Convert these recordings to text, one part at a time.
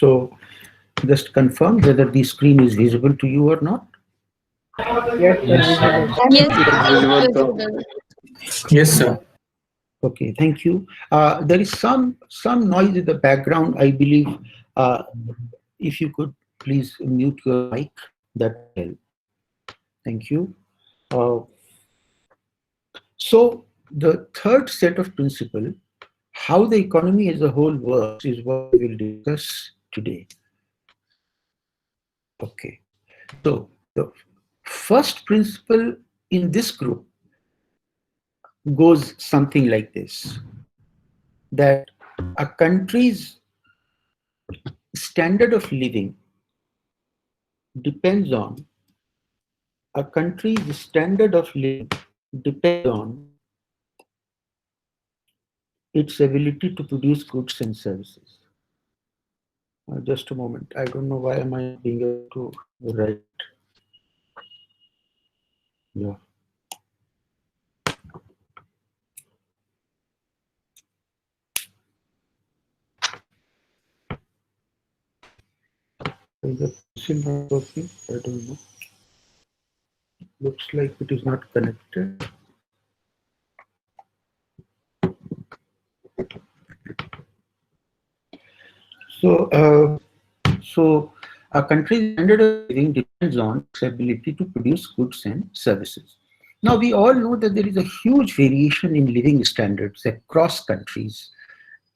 So just confirm whether the screen is visible to you or not. Yes, sir, Yes, visible. Yes, it is it's visible, sir. visible. Yes, sir. Okay, thank you. There is some noise in the background. I believe if you could please mute your mic, that will help. Thank you. Uh, so the third set of principle, how the economy as a whole works, is what we will discuss today. Okay. So the first principle in this group goes something like this, that a country's standard of living depends on a country's standard of living depends on its ability to produce goods and services. Just a moment. I don't know why am I not being able to write. Yeah. Is the pencil not working? I don't know. Looks like it is not connected. So a country's standard of living depends on its ability to produce goods and services. Now, we all know that there is a huge variation in living standards across countries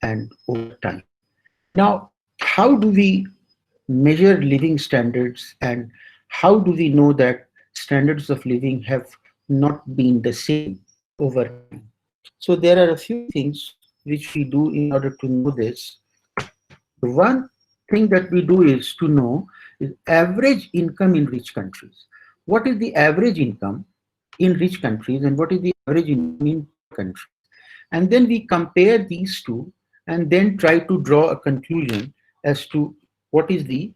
and over time. Now, how do we measure living standards, and how do we know that standards of living have not been the same over time? So there are a few things which we do in order to know this. The one thing that we do is to know is average income in rich countries. What is the average income in rich countries and what is the average income in poor countries? And then we compare these two and then try to draw a conclusion as to what is the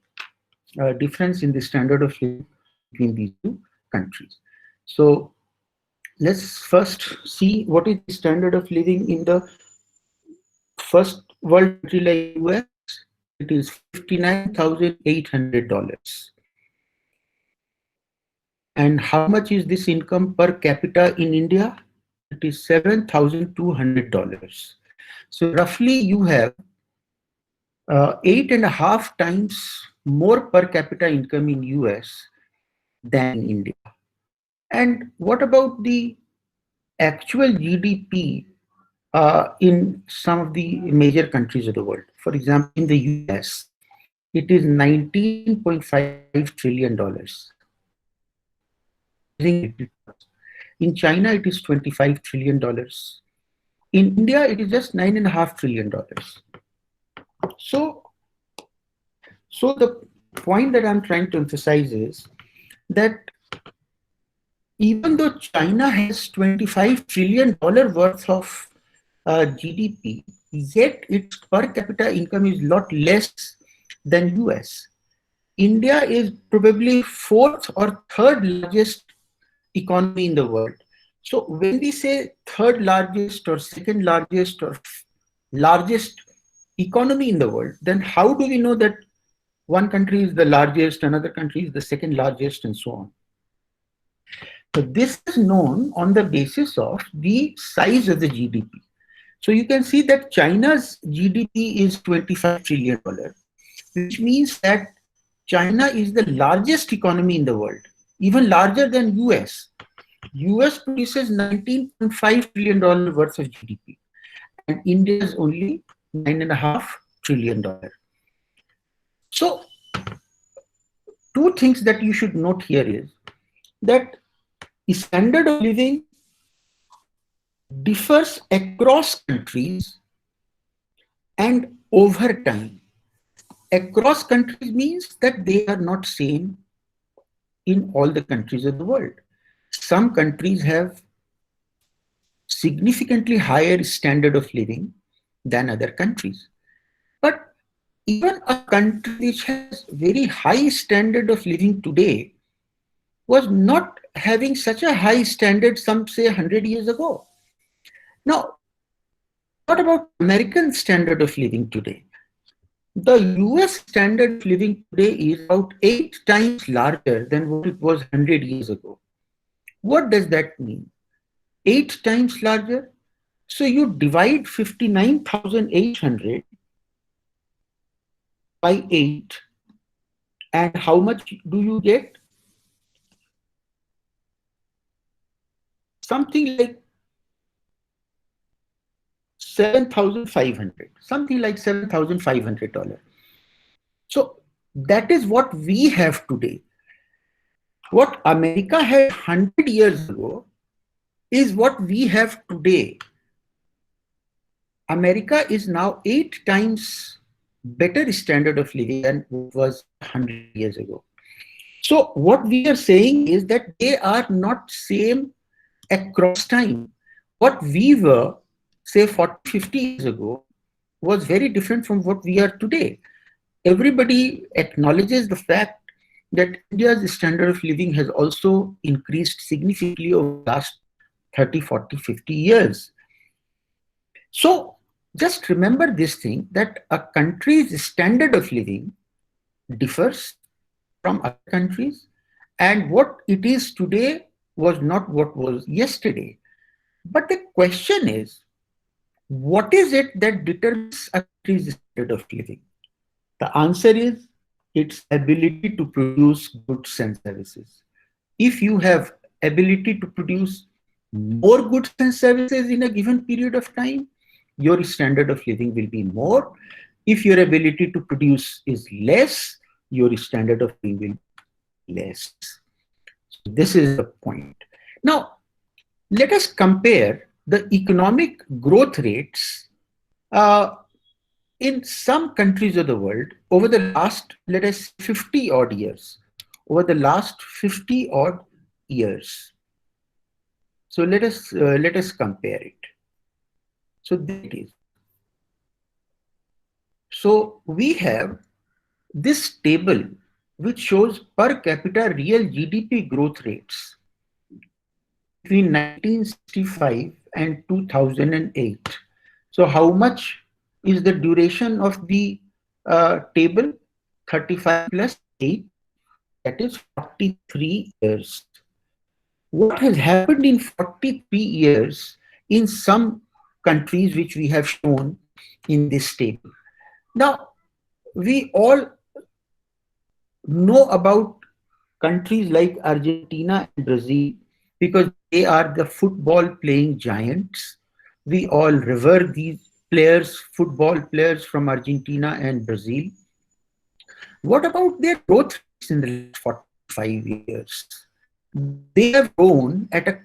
difference in the standard of living between these two countries. So let's first see what is the standard of living in the first world country like US. It is $59,800. And how much is this income per capita in India? It is $7,200. So roughly you have 8.5 times more per capita income in US than in India. And what about the actual GDP in some of the major countries of the world? For example, in the US, it is $19.5 trillion. In China, it is $25 trillion. In India, it is just $9.5 trillion. So the point that I'm trying to emphasize is that even though China has $25 trillion worth of GDP, yet its per capita income is a lot less than US. India is probably fourth or third largest economy in the world. So when we say third largest or second largest or largest economy in the world, then how do we know that one country is the largest, another country is the second largest, and so on? So this is known on the basis of the size of the GDP. So you can see that China's GDP is $25 trillion, which means that China is the largest economy in the world, even larger than US. US produces $19.5 trillion worth of GDP, and India is only $9.5 trillion. So, two things that you should note here is that the standard of living differs across countries and over time. Across countries means that they are not same in all the countries of the world. Some countries have significantly higher standard of living than other countries. But even a country which has very high standard of living today was not having such a high standard some say 100 years ago. Now, what about American standard of living today? The US standard of living today is about 8 times larger than what it was 100 years ago. What does that mean? 8 times larger? So you divide 59,800 by 8, and how much do you get? Something like 7,500, something like $7,500. So that is what we have today. What America had 100 years ago is what we have today. America is now 8 times better standard of living than what was 100 years ago. So what we are saying is that they are not same across time. What we were, say 40, 50 years ago was very different from what we are today. Everybody acknowledges the fact that India's standard of living has also increased significantly over the last 30, 40, 50 years. So just remember this thing, that a country's standard of living differs from other countries, and what it is today was not what was yesterday. But the question is, what is it that determines a country's standard of living? The answer is its ability to produce goods and services. If you have ability to produce more goods and services in a given period of time, your standard of living will be more. If your ability to produce is less, your standard of living will be less. So this is the point. Now, let us compare the economic growth rates in some countries of the world over the last, let us say, 50 odd years. Over the last 50 odd years. So let us compare it. So there it is. So we have this table which shows per capita real GDP growth rates between 1965 and 2008. So how much is the duration of the table? 35 plus 8, that is 43 years. What has happened in 43 years in some countries which we have shown in this table? Now, we all know about countries like Argentina and Brazil because they are the football playing giants. We all revere these players, football players from Argentina and Brazil. What about their growth rates in the last 45 years? They have grown at a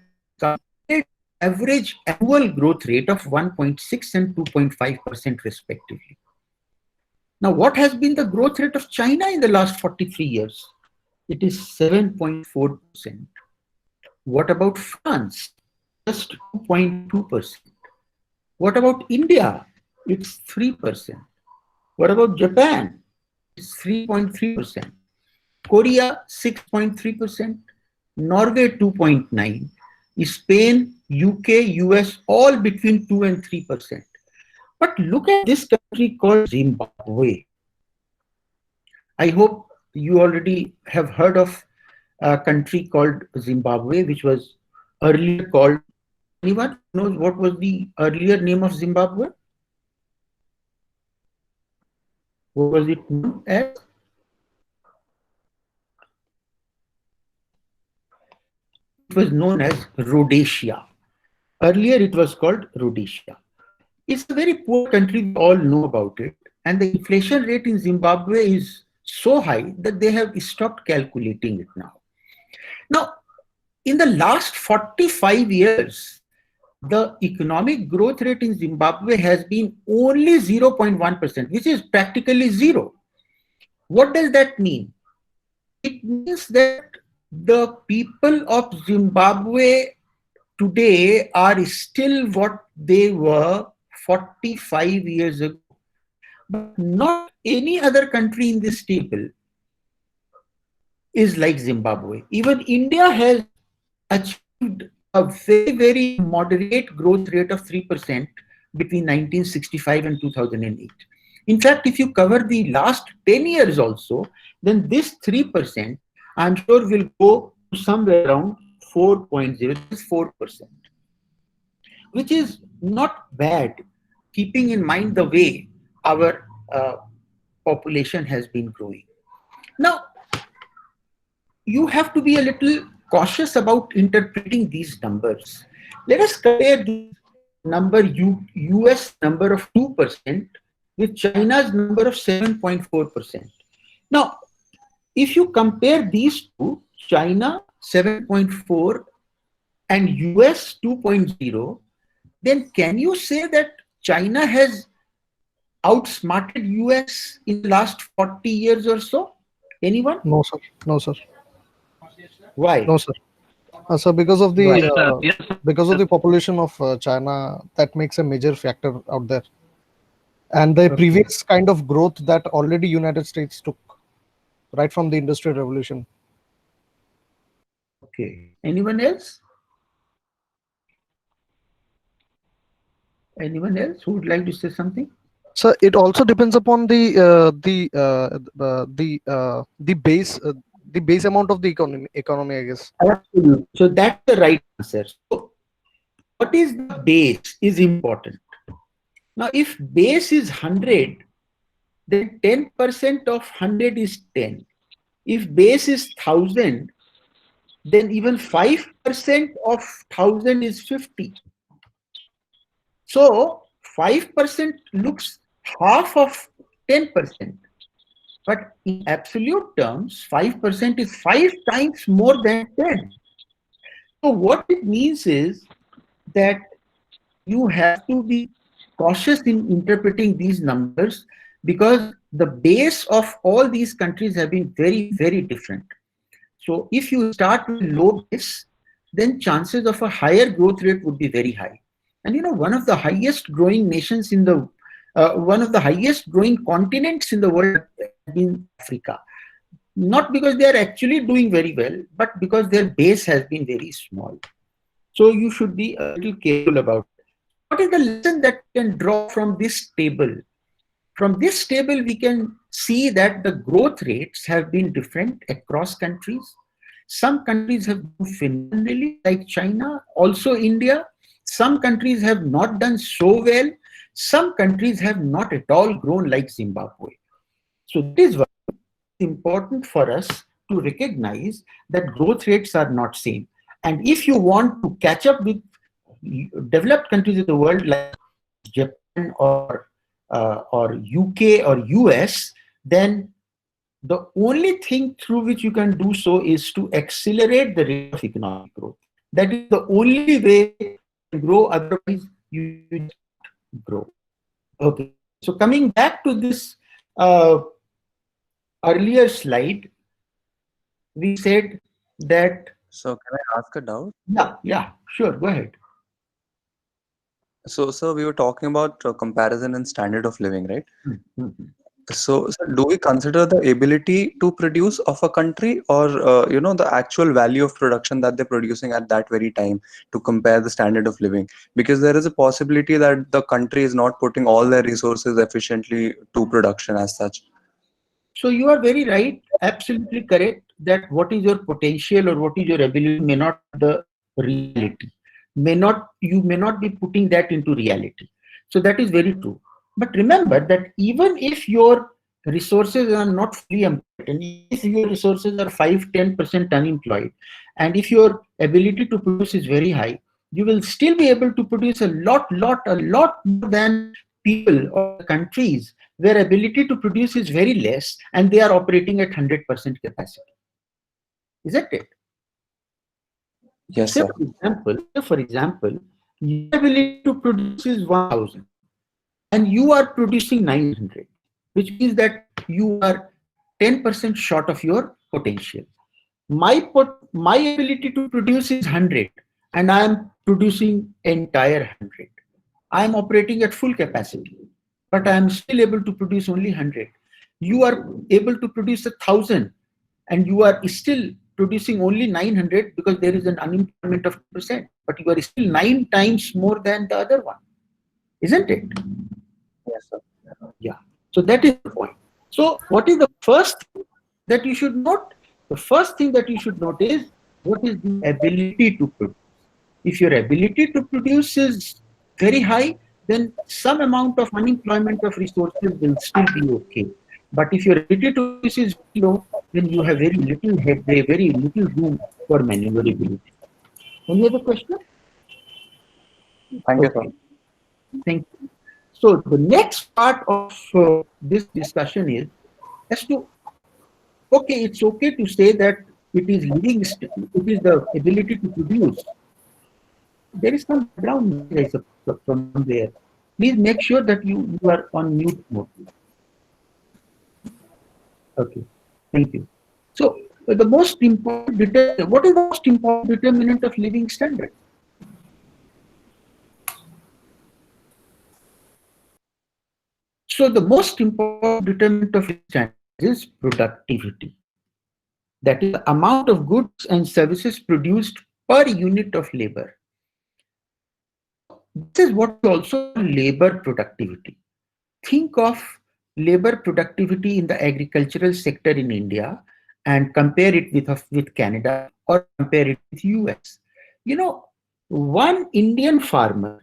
average annual growth rate of 1.6 and 2.5% respectively. Now, what has been the growth rate of China in the last 43 years? It is 7.4%. What about France? Just 2.2%. What about India? It's 3%. What about Japan? It's 3.3%. Korea, 6.3%. Norway, 2.9%. Spain, UK, US, all between 2 and 3%. But look at this country called Zimbabwe. I hope you already have heard of a country called Zimbabwe, which was earlier called, anyone knows what was the earlier name of Zimbabwe? What was it known as? It was known as Rhodesia. Earlier it was called Rhodesia. It's a very poor country, we all know about it. And the inflation rate in Zimbabwe is so high that they have stopped calculating it now. Now, in the last 45 years, the economic growth rate in Zimbabwe has been only 0.1%, which is practically zero. What does that mean? It means that the people of Zimbabwe today are still what they were 45 years ago. But not any other country in this table is like Zimbabwe. Even India has achieved a very, very moderate growth rate of 3% between 1965 and 2008. In fact, if you cover the last 10 years also, then this 3%, I'm sure will go to somewhere around 4.0, that is 4%, which is not bad, keeping in mind the way our population has been growing. Now, you have to be a little cautious about interpreting these numbers. Let us compare the number US number of 2% with China's number of 7.4%. Now, if you compare these two, China 7.4 and US 2.0, then can you say that China has outsmarted US in the last 40 years or so? Anyone? No, sir. No, sir. Why? No, sir. Sir, because of Right. the population of China, that makes a major factor out there, and the Okay. previous kind of growth that already United States took, right from the Industrial Revolution. Okay. Anyone else? Anyone else who would like to say something? So it also depends upon the base amount of the economy, I guess. Absolutely. So that's the right answer. So what is the base is important. Now, if base is 100, then 10% of 100 is 10. If base is 1000, then even 5% of 1000 is 50. So 5% looks half of 10. But in absolute terms, 5% is 5 times more than 10. So what it means is that you have to be cautious in interpreting these numbers because the base of all these countries have been very, very different. So if you start with low base, then chances of a higher growth rate would be very high. And one of the highest growing nations in the one of the highest growing continents in the world has been Africa. Not because they are actually doing very well, but because their base has been very small. So you should be a little careful about it. What is the lesson that we can draw from this table? From this table, we can see that the growth rates have been different across countries. Some countries have done phenomenally, like China, also India. Some countries have not done so well. Some countries have not at all grown, like Zimbabwe. So that is why it's important for us to recognize that growth rates are not same. And if you want to catch up with developed countries of the world like Japan or UK or US, then the only thing through which you can do so is to accelerate the rate of economic growth. That is the only way to grow, otherwise you just grow. Okay, so coming back to this earlier slide, we said that. So can I ask a doubt? Yeah, sure, go ahead. So, we were talking about comparison and standard of living, right? Mm-hmm. So, do we consider the ability to produce of a country, or the actual value of production that they're producing at that very time to compare the standard of living? Because there is a possibility that the country is not putting all their resources efficiently to production as such. So you are very right, absolutely correct, that what is your potential or what is your ability may not be the reality. You may not be putting that into reality. So that is very true. But remember that even if your resources are not fully employed, and if your resources are 5-10% unemployed, and if your ability to produce is very high, you will still be able to produce a lot more than people or countries where ability to produce is very less and they are operating at 100% capacity. Isn't it? Yes, Say sir. for example, your ability to produce is 1000 and you are producing 900, which means that you are 10% short of your potential. My ability to produce is 100 and I am producing entire 100. I am operating at full capacity, but I am still able to produce only 100. You are able to produce 1000 and you are still producing only 900 because there is an unemployment of 2%, but you are still 9 times more than the other one. Isn't it? Yes, sir. Yeah. So that is the point. So what is the first thing that you should note? The first thing that you should note is what is the ability to produce. If your ability to produce is very high, then some amount of unemployment of resources will still be okay. But if your ability to produce is low, then you have very little headway, very little room for maneuverability. Any other question? Thank you, sir. Okay. Thank you. So the next part of this discussion is as to, okay, it's okay to say that it is it is the ability to produce. There is some background noise from there. Please make sure that you are on mute mode. Okay, thank you. So the most important what is the most important determinant of living standard? So the most important determinant of living standard is productivity. That is the amount of goods and services produced per unit of labor. This is what we also call labor productivity. Think of labor productivity in the agricultural sector in India and compare it with Canada or compare it with US. You know, one Indian farmer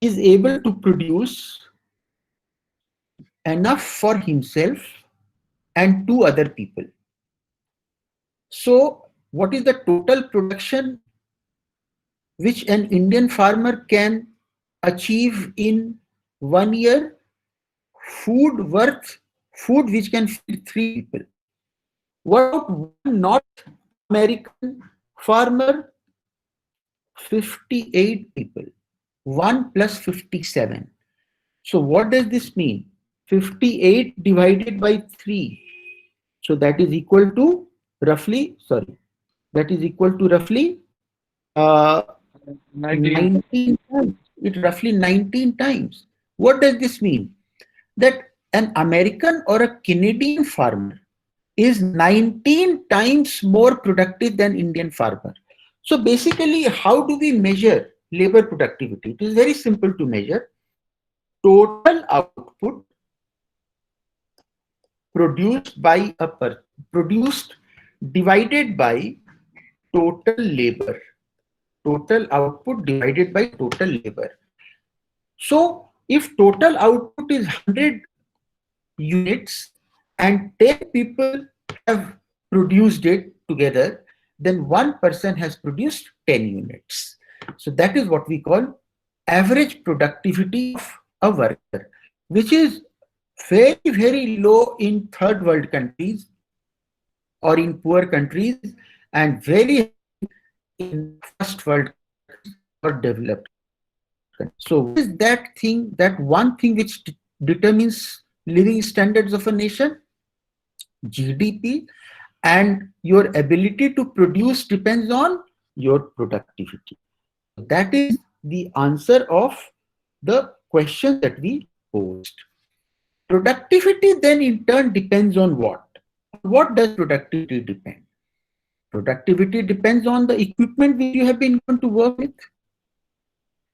is able to produce enough for himself and two other people. So what is the total production which an Indian farmer can achieve in 1 year? Food which can feed 3 people. What about one North American farmer? 58 people. 1 plus 57. So what does this mean? 58 divided by 3. So that is equal to roughly, that is equal to roughly 19 times. It roughly 19 times. What does this mean? That an American or a Canadian farmer is 19 times more productive than Indian farmer. So basically, how do we measure labor productivity? It is very simple to measure. Total output produced divided by total labor. Total output divided by total labor. So if total output is 100 units and 10 people have produced it together, then one person has produced 10 units. So that is what we call average productivity of a worker, which is very, very low in third world countries or in poor countries and very in first world or developed countries. So what is that one thing which determines living standards of a nation? GDP, and your ability to produce depends on your productivity. That is the answer of the question that we posed. Productivity then in turn depends on what? What does productivity depend? Productivity depends on the equipment which you have been going to work with.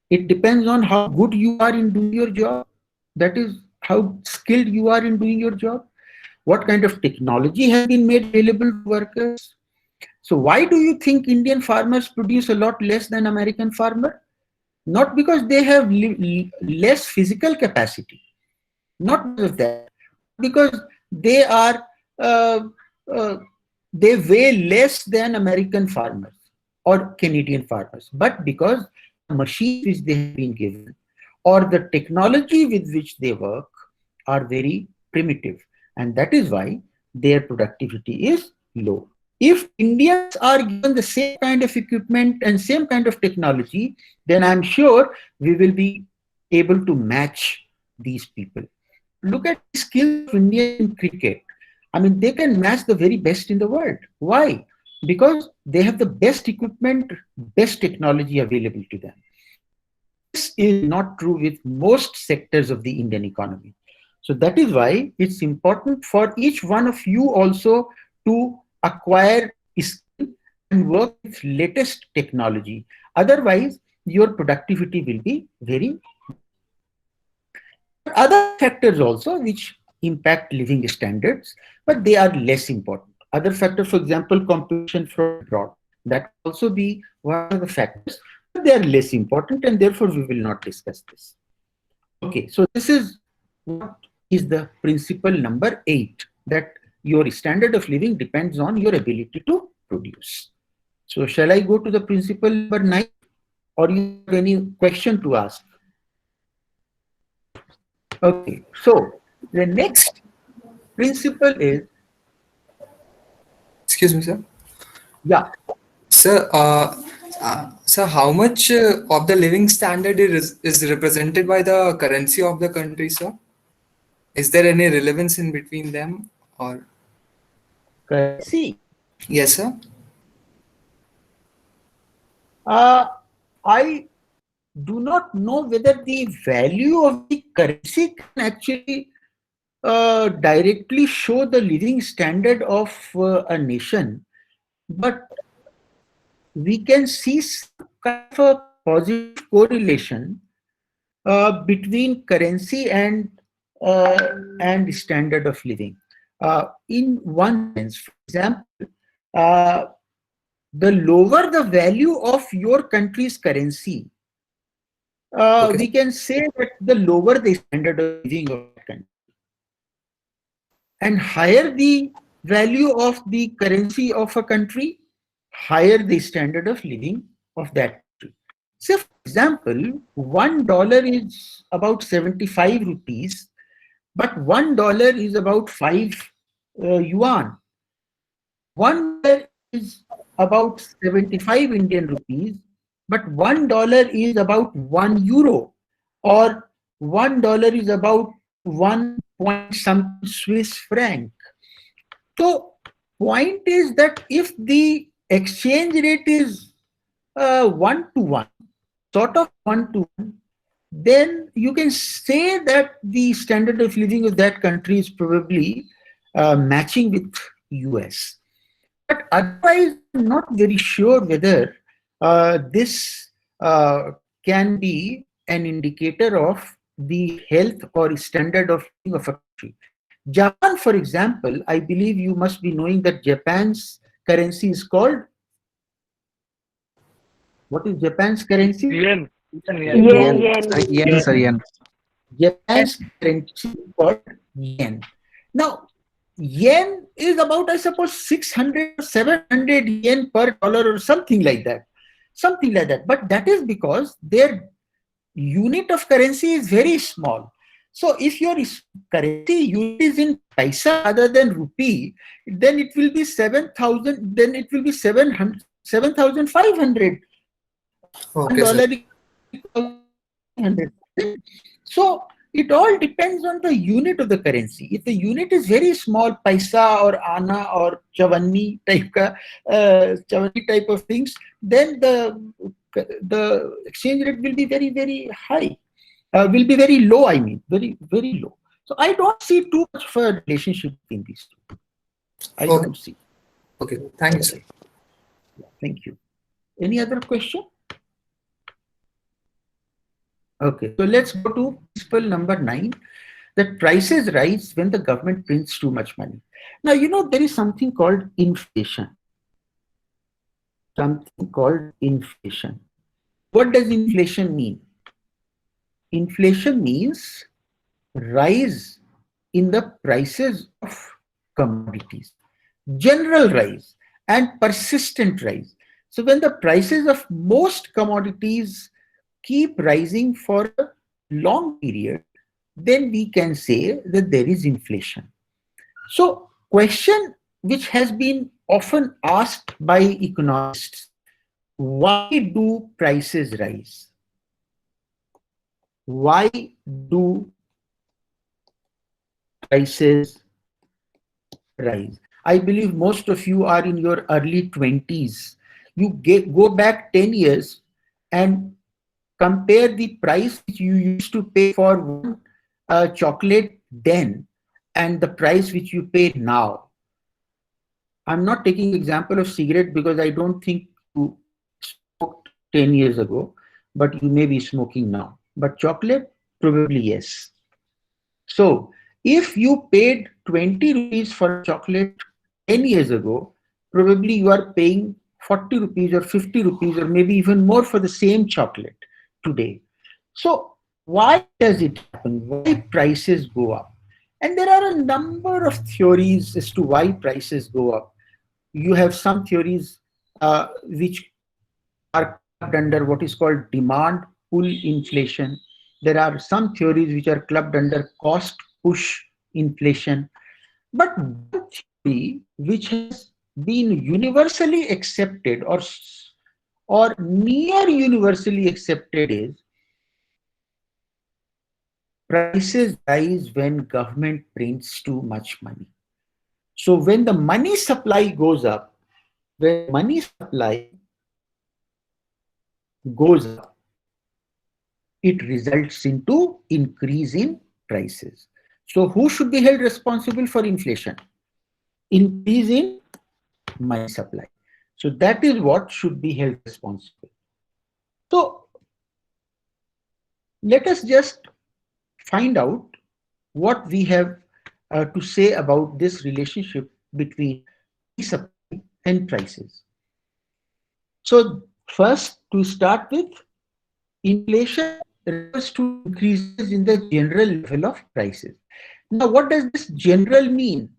It depends on how good you are in doing your job. That is how skilled you are in doing your job. What kind of technology has been made available to workers? So why do you think Indian farmers produce a lot less than American farmer? Not because they have less physical capacity, not because of that, because they are they weigh less than American farmers or Canadian farmers, but because the machines which they have been given or the technology with which they work are very primitive, and that is why their productivity is low. If Indians are given the same kind of equipment and same kind of technology, then I'm sure we will be able to match these people. Look at the skills of India in cricket. I mean, they can match the very best in the world. Why? Because they have the best equipment, best technology available to them. This is not true with most sectors of the Indian economy. So that is why it's important for each one of you also to acquire skill and work with latest technology. Otherwise, your productivity will be very. Other factors also which impact living standards, but they are less important. Other factors, for example, competition from abroad, that will also be one of the factors, but they are less important, and therefore we will not discuss this. Okay, so this is what is the principle number 8, that your standard of living depends on your ability to produce. So shall I go to the principle number 9, or you have any question to ask? Okay, so the next principle is, Excuse me, sir. yeah, Sir, sir, how much of the living standard is represented by the currency of the country, sir? Is there any relevance in between them, or? currency. Yes, sir. I do not know whether the value of the currency can actually directly show the living standard of a nation, but we can see some kind of a positive correlation between currency and standard of living. In one sense, for example, uh, the lower the value of your country's currency, Okay. we can say that the lower the standard of living of the country, and higher the value of the currency of a country, higher the standard of living of that country. So, for example, $1 is about 75 rupees, but $1 is about 5 yuan. $1 is about 75 Indian rupees, but $1 is about 1 euro, or $1 is about 1 point something Swiss franc. So, point is that if the exchange rate is 1 to 1, sort of 1 to 1, then you can say that the standard of living of that country is probably matching with US. But otherwise, I'm not very sure whether this can be an indicator of the health or standard of living of a country. Japan, for example, I believe you must be knowing that Japan's currency is called. What is Japan's currency? Yen. Yen, sir, yen. Japan's currency is called yen. Now, yen is about, I suppose, 600 or 700 yen per dollar or something like that. Something like that. But that is because their unit of currency is very small. So if your currency unit is in paisa other than rupee, then it will be 7,000, then it will be 7,500. Okay, sir. $1. So it all depends on the unit of the currency. If the unit is very small, paisa or ana or chavanni type of things, then the exchange rate will be very, very high. Will be very low, I mean, very, very low. So I don't see too much of a relationship between these two. I Okay. don't see. Okay. Thank you, sir. Thank you. Any other question? Okay, so let's go to principle number 9, that prices rise when the government prints too much money. Now, you know, there is something called inflation. Something called inflation. What does inflation mean? Inflation means rise in the prices of commodities, general rise and persistent rise. So when the prices of most commodities keep rising for a long period, then we can say that there is inflation. So, question which has been often asked by economists: why do prices rise? Why do prices rise? I believe most of you are in your early 20s. You go back 10 years and compare the price which you used to pay for one chocolate then and the price which you pay now. I'm not taking example of cigarette because I don't think you smoked 10 years ago. but you may be smoking now. But chocolate, probably yes. So if you paid 20 rupees for chocolate 10 years ago, probably you are paying 40 rupees or 50 rupees or maybe even more for the same chocolate today. So why does it happen? Why prices go up? And there are a number of theories as to why prices go up. You have some theories which are clubbed under what is called demand pull inflation. There are some theories which are clubbed under cost push inflation. But one theory which has been universally accepted or near universally accepted is prices rise when government prints too much money. So when the money supply goes up, when money supply goes up, it results into increase in prices. So who should be held responsible for inflation? Increase in money supply. So that is what should be held responsible. So let us just find out what we have to say about this relationship between supply and prices. So first, to start with, inflation refers to increases in the general level of prices. Now, what does this general mean?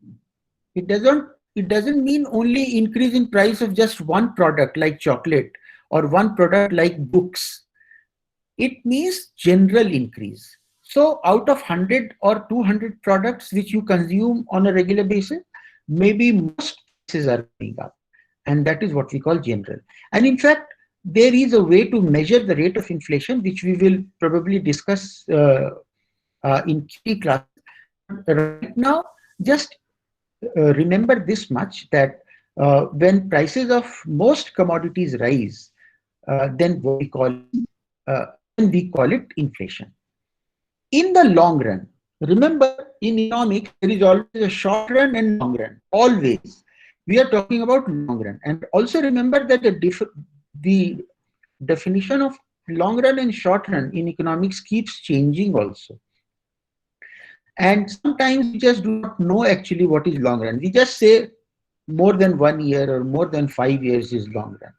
It doesn't mean only increase in price of just one product like chocolate or one product like books. It means general increase. So out of 100 or 200 products which you consume on a regular basis, maybe most prices are going up. And that is what we call general. And in fact, there is a way to measure the rate of inflation, which we will probably discuss in key class. Right now, just remember this much, that when prices of most commodities rise, then we call it inflation. In the long run, remember, in economics, there is always a short run and long run. Always. We are talking about long run. And also remember that the definition of long run and short run in economics keeps changing also. And sometimes we just do not know actually what is long run. We just say more than 1 year or more than 5 years is long run.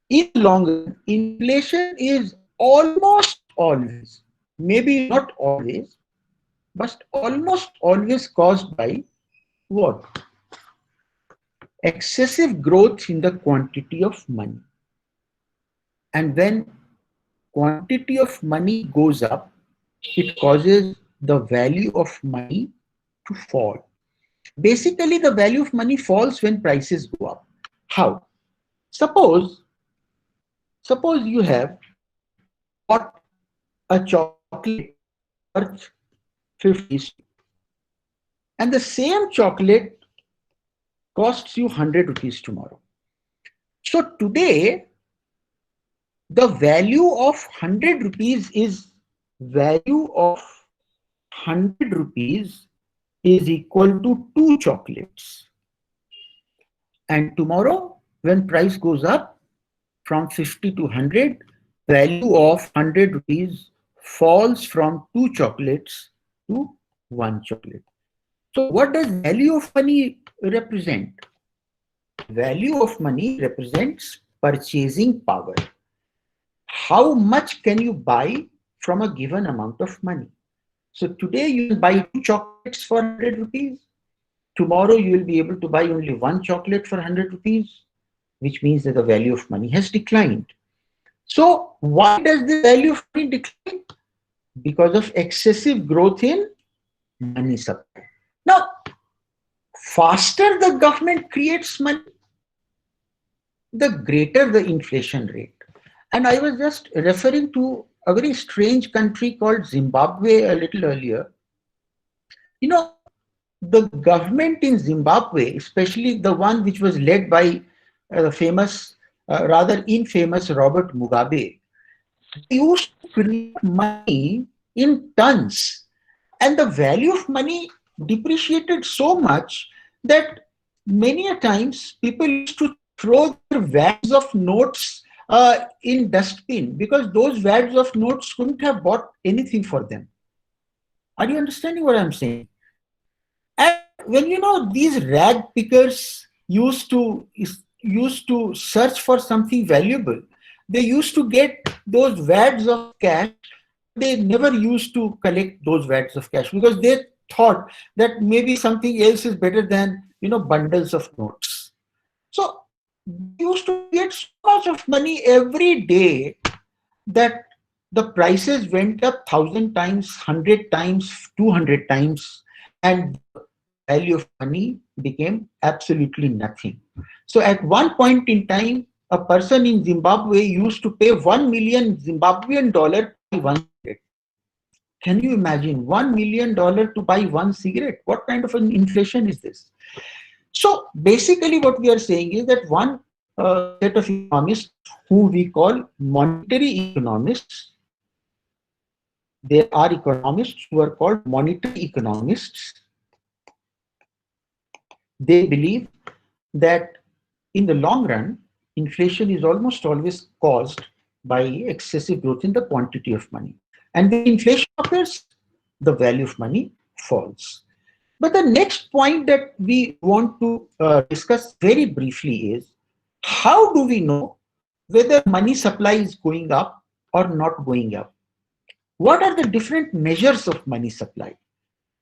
In long run, inflation is almost always, maybe not always, but almost always caused by what? Excessive growth in the quantity of money. And when quantity of money goes up, it causes the value of money to fall. Basically, the value of money falls when prices go up. How? Suppose you have bought a chocolate worth 50 and the same chocolate costs you 100 rupees tomorrow. So today, the value of 100 rupees is value of 100 rupees is equal to 2 chocolates. And tomorrow, when price goes up from 50 to 100, value of 100 rupees falls from 2 chocolates to 1 chocolate. So what does value of money represent? Value of money represents purchasing power. How much can you buy from a given amount of money? So today you can buy 2 chocolates for 100 rupees. Tomorrow you will be able to buy only 1 chocolate for 100 rupees, which means that the value of money has declined. So why does the value of money decline? Because of excessive growth in money supply. Now, faster the government creates money, the greater the inflation rate. And I was just referring to a very strange country called Zimbabwe a little earlier. You know, the government in Zimbabwe, especially the one which was led by the famous, rather infamous Robert Mugabe, used to create money in tons. And the value of money depreciated so much that many a times people used to throw their bags of notes in dustbin because those wads of notes couldn't have bought anything for them. Are you understanding what I'm saying? And when these rag pickers used to search for something valuable, they used to get those wads of cash. They never used to collect those wads of cash because they thought that maybe something else is better than bundles of notes. So they used to get so much of money every day that the prices went up 1,000 times, 100 times, 200 times, and the value of money became absolutely nothing. So at one point in time, a person in Zimbabwe used to pay 1 million Zimbabwean dollar to buy one cigarette. Can you imagine $1 million to buy one cigarette? What kind of an inflation is this? So basically what we are saying is that one set of economists who we call monetary economists, there are economists who are called monetary economists. They believe that in the long run, inflation is almost always caused by excessive growth in the quantity of money. And when inflation occurs, the value of money falls. But the next point that we want to discuss very briefly is, how do we know whether money supply is going up or not going up? What are the different measures of money supply?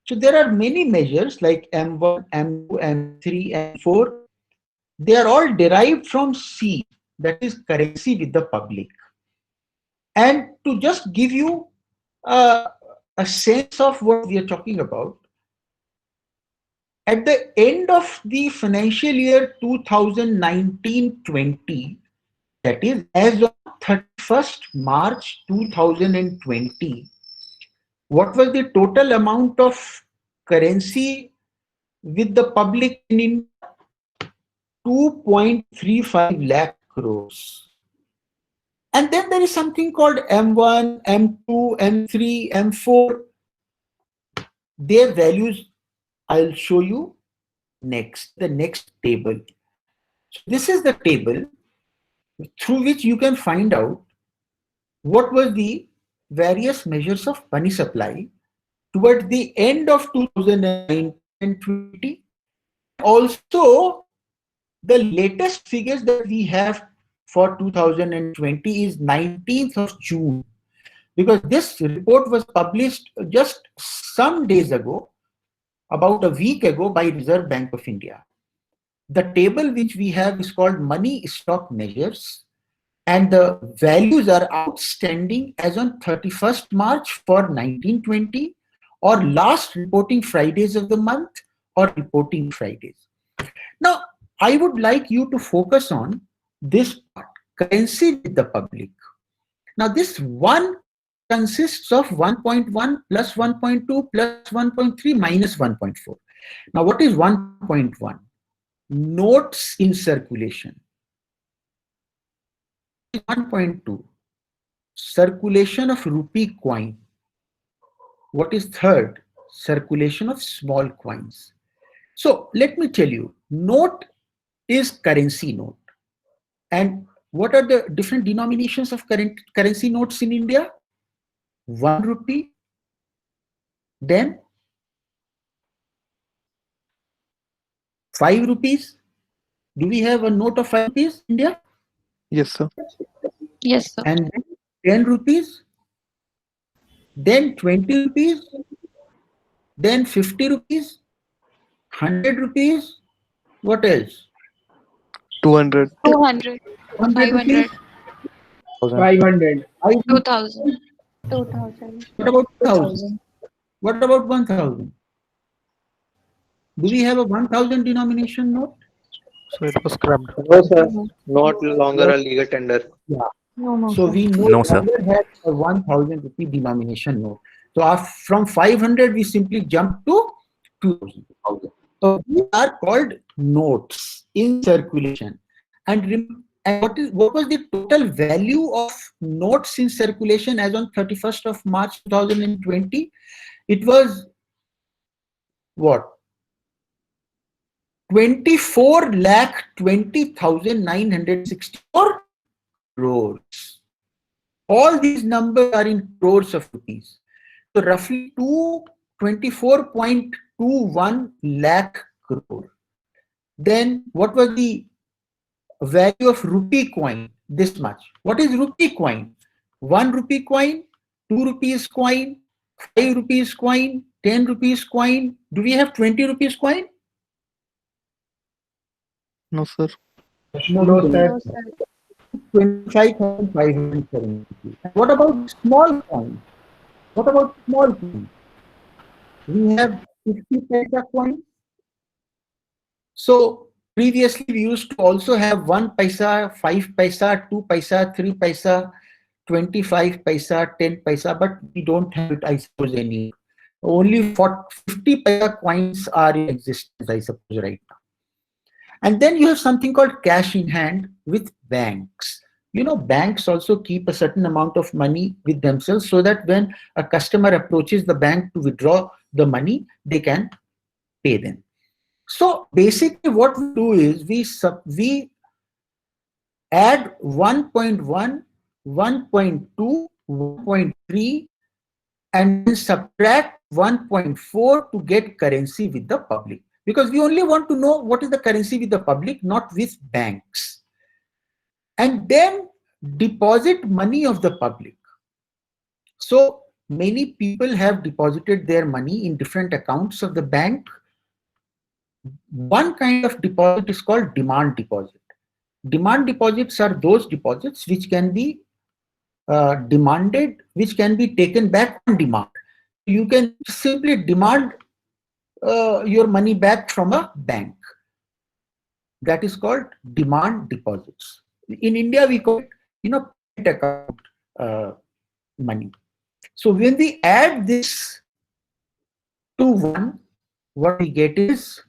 So there are many measures like M1, M2, M3, M4. They are all derived from C, that is currency with the public. And to just give you a sense of what we are talking about, at the end of the financial year 2019-20, that is as of 31st March 2020, what was the total amount of currency with the public in India? 2.35 lakh crores. And then there is something called M1, M2, M3, M4. Their values I'll show you next, the next table. So this is the table through which you can find out what were the various measures of money supply towards the end of 2019 and 20. Also, the latest figures that we have for 2020 is 19th of June, because this report was published just some days ago, about a week ago, by Reserve Bank of India. The table which we have is called money stock measures, and the values are outstanding as on 31st March for 1920, or last reporting Fridays of the month, or reporting Fridays. Now, I would like you to focus on this part, currency with the public. Now, this one consists of 1.1 plus 1.2 plus 1.3 minus 1.4. Now, what is 1.1? Notes in circulation. 1.2, circulation of rupee coin. What is third? Circulation of small coins. So let me tell you, note is currency note. And what are the different denominations of currency notes in India? 1 rupee, then 5 rupees. Do we have a note of 5 rupees in India? Yes, sir. Yes, sir. And then 10 rupees, then 20 rupees, then 50 rupees, 100 rupees. What else? 200. 200, 100 rupees. 500. 2000. 2000. What about 1,000? What about 1,000? Do we have a 1,000 denomination note? So it was scrapped. No, sir. Not longer a legal tender. No, So we no No, sir. longer have a 1,000 rupee denomination note. So from 500, we simply jump to 2,000. So these are called notes in circulation. And what was the total value of notes in circulation as on 31st of March 2020? It was what? 24,20,964 crores. All these numbers are in crores of rupees. So roughly 24.21 lakh crore. Then what was the value of rupee coin? This much. What is rupee coin? 1 rupee coin, 2 rupees coin, 5 rupees coin, 10 rupees coin. Do we have 20 rupees coin? No, sir. No, sir. No, sir. 25,570. What about small coins? What about small coins? We have 50 paisa coins. So previously we used to also have 1 paisa, 5 paisa, 2 paisa, 3 paisa, 25 paisa, 10 paisa, but we don't have it, I suppose, anymore. Only 50 paisa coins are in existence, I suppose, right now. And then you have something called cash in hand with banks. You know, banks also keep a certain amount of money with themselves so that when a customer approaches the bank to withdraw the money, they can pay them. So basically what we do is we add 1.1, 1.2, 1.3 and then subtract 1.4 to get currency with the public. Because we only want to know what is the currency with the public, not with banks. And then deposit money of the public. So many people have deposited their money in different accounts of the bank. One kind of deposit is called demand deposit. Demand deposits are those deposits which can be demanded, which can be taken back on demand. You can simply demand your money back from a bank. That is called demand deposits. In India, we call it, current account money. So when we add this to 1, what we get is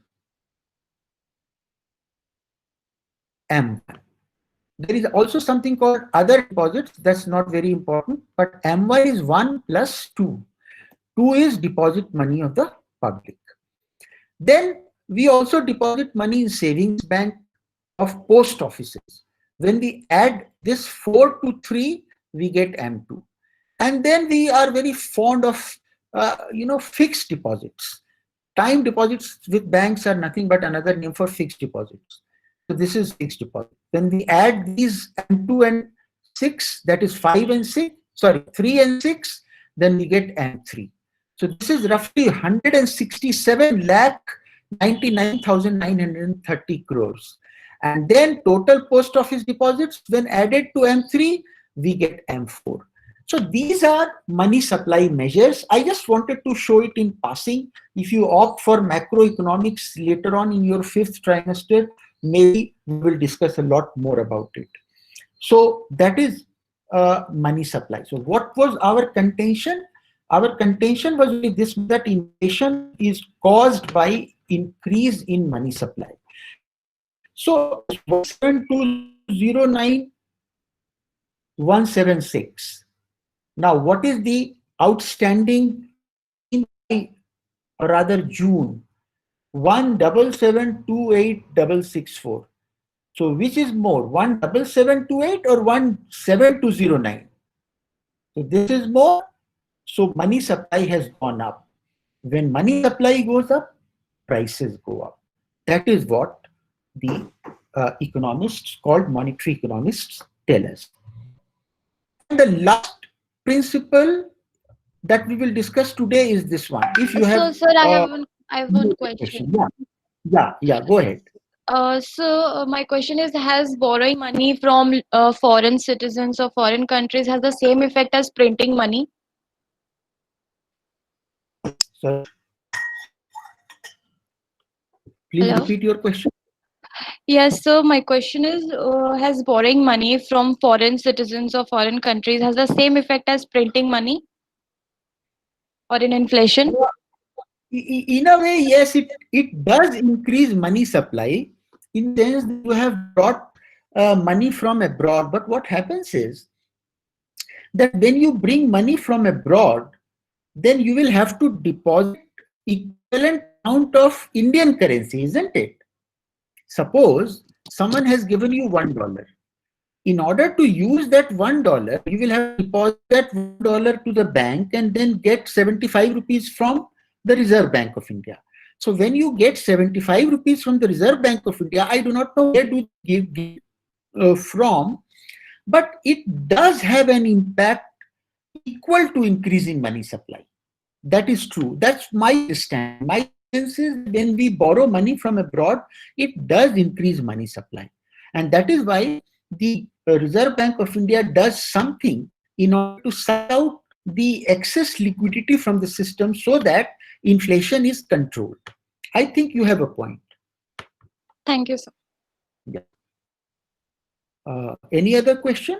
M1. There is also something called other deposits. That's not very important, but M1 is 1 plus 2. 2 is deposit money of the public. Then we also deposit money in savings bank of post offices. When we add this 4 to 3, we get M2. And then we are very fond of, fixed deposits. Time deposits with banks are nothing but another name for fixed deposits. So this is fixed deposit. When we add these M2 and 6, that is 5 and 6, sorry, 3 and 6, then we get M3. So this is roughly 167 lakh 99,930 crores. And then total post office deposits, when added to M3, we get M4. So these are money supply measures. I just wanted to show it in passing. If you opt for macroeconomics later on in your 5th trimester, maybe we will discuss a lot more about it. So that is money supply. So what was our contention? Our contention was with this, that inflation is caused by increase in money supply. So 17209,176. Now, what is the outstanding in, or rather June? 17728,664. So which is more, 17728 or 17209? So this is more. So money supply has gone up. When money supply goes up, prices go up. That is what the economists, called monetary economists, tell us. And the last principle that we will discuss today is this one. If you have, Sir, I have one question. Yeah, go ahead. So my question is, has borrowing money from foreign citizens or foreign countries has the same effect as printing money? So, please Hello? repeat your question. Yes, so my question is, has borrowing money from foreign citizens or foreign countries has the same effect as printing money or in inflation? In a way, yes, it does increase money supply in the sense that you have brought money from abroad. But what happens is that when you bring money from abroad, then you will have to deposit equivalent amount of Indian currency, isn't it? Suppose someone has given you $1. in order to use that $1, you will have to deposit that $1 to the bank and then get 75 rupees from the Reserve Bank of India. So when you get 75 rupees from the Reserve Bank of India, I do not know where do you give from, but it does have an impact equal to increasing money supply. That is true. That's my understanding. My sense is when we borrow money from abroad, it does increase money supply. And that is why the Reserve Bank of India does something in order to suck out the excess liquidity from the system so that inflation is controlled. I think you have a point. Thank you, sir. Any other question?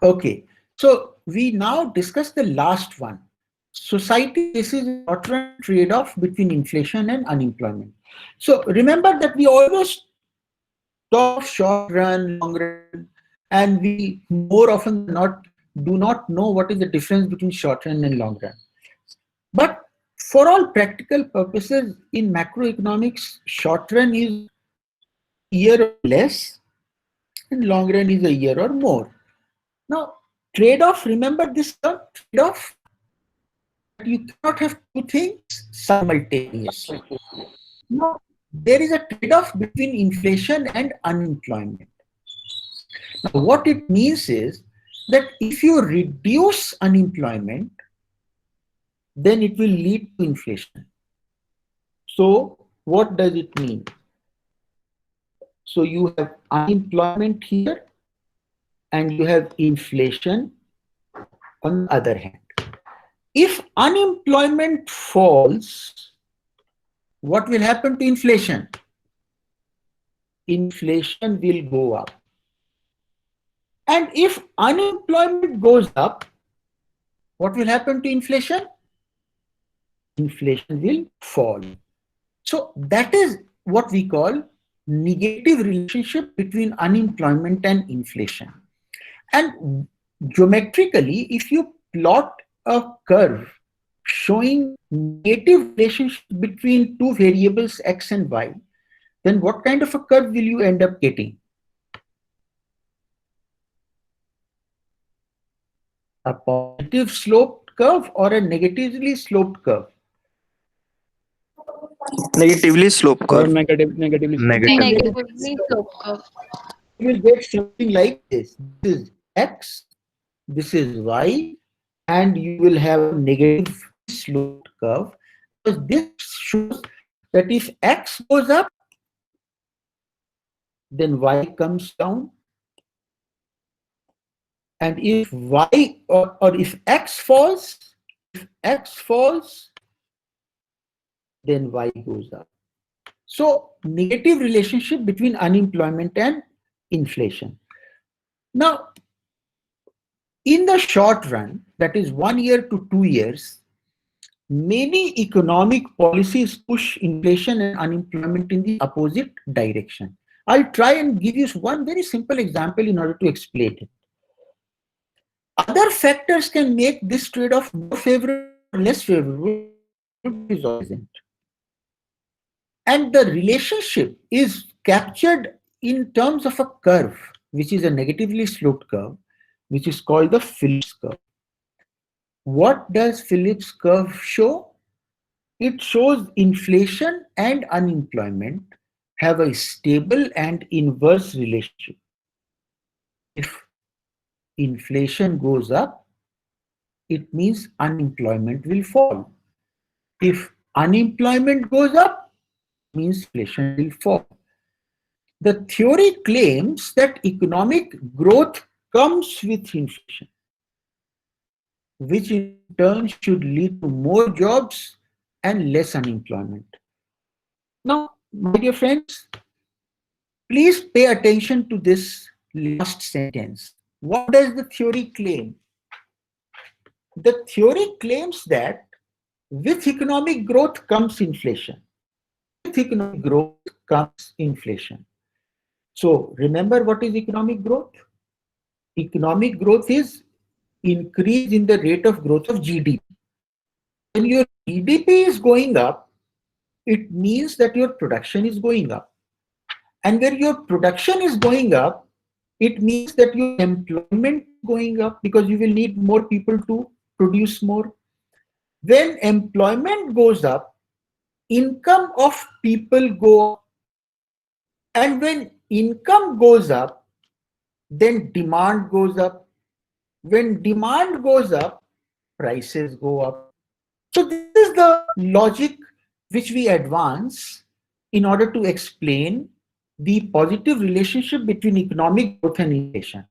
Okay, so we now discuss the last one. Society faces a short-run trade-off between inflation and unemployment. So remember that we always talk short-run, long-run, and we more often do not know what is the difference between short-run and long-run. But for all practical purposes in macroeconomics, short-run is a year or less, and long-run is a year or more. Now, trade-off, remember this term, trade-off? You cannot have two things simultaneously. Now, there is a trade-off between inflation and unemployment. Now, what it means is that if you reduce unemployment, then it will lead to inflation. So, what does it mean? So, you have unemployment here, and you have inflation on the other hand. If unemployment falls, what will happen to inflation? Inflation will go up. And if unemployment goes up, what will happen to inflation? Inflation will fall. So that is what we call negative relationship between unemployment and inflation. And geometrically, if you plot a curve showing negative relationship between two variables x and y, then what kind of a curve will you end up getting? A positive sloped curve or a negatively sloped curve? Negatively sloped curve. Negatively. Negatively sloped curve. You will get something like this. This is x, this is y, and you will have a negative sloped curve. Because this shows that if x goes up, then y comes down. And if y or if x falls, then y goes up. So negative relationship between unemployment and inflation. Now, in the short run, that is 1 year to 2 years, many economic policies push inflation and unemployment in the opposite direction. I'll try and give you one very simple example in order to explain it. Other factors can make this trade-off more favorable or less favorable. And the relationship is captured in terms of a curve, which is a negatively sloped curve, which is called the Phillips curve. What does Phillips curve show? It shows inflation and unemployment have a stable and inverse relationship. If inflation goes up, it means unemployment will fall. If unemployment goes up, it means inflation will fall. The theory claims that economic growth comes with inflation, which in turn should lead to more jobs and less unemployment. Now, my dear friends, please pay attention to this last sentence. What does the theory claim? The theory claims that with economic growth comes inflation. With economic growth comes inflation. So remember what is economic growth? Economic growth is increase in the rate of growth of GDP. When your GDP is going up, it means that your production is going up. And where your production is going up, it means that your employment is going up because you will need more people to produce more. When employment goes up, income of people go up. And when income goes up, then demand goes up. When demand goes up, prices go up. So this is the logic which we advance in order to explain the positive relationship between economic growth and inflation.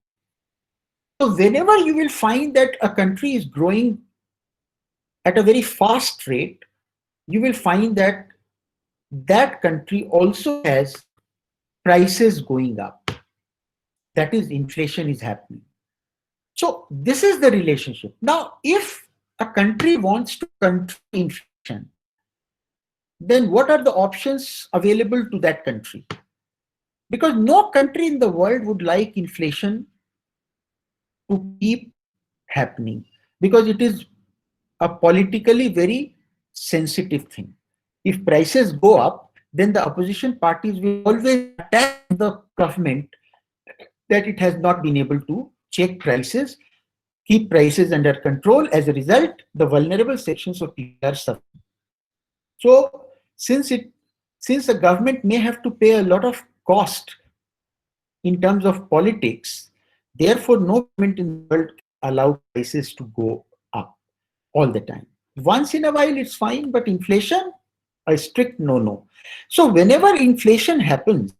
So whenever you will find that a country is growing at a very fast rate, you will find that that country also has prices going up. That is, inflation is happening. So this is the relationship. Now, if a country wants to control inflation, then what are the options available to that country? Because no country in the world would like inflation to keep happening, because it is a politically very sensitive thing. If prices go up, then the opposition parties will always attack the government that it has not been able to check prices, keep prices under control. As a result, the vulnerable sections of people are suffering. So since the government may have to pay a lot of cost in terms of politics, therefore no government in the world can allow prices to go up all the time. Once in a while it's fine, but inflation, a strict no-no. So whenever inflation happens,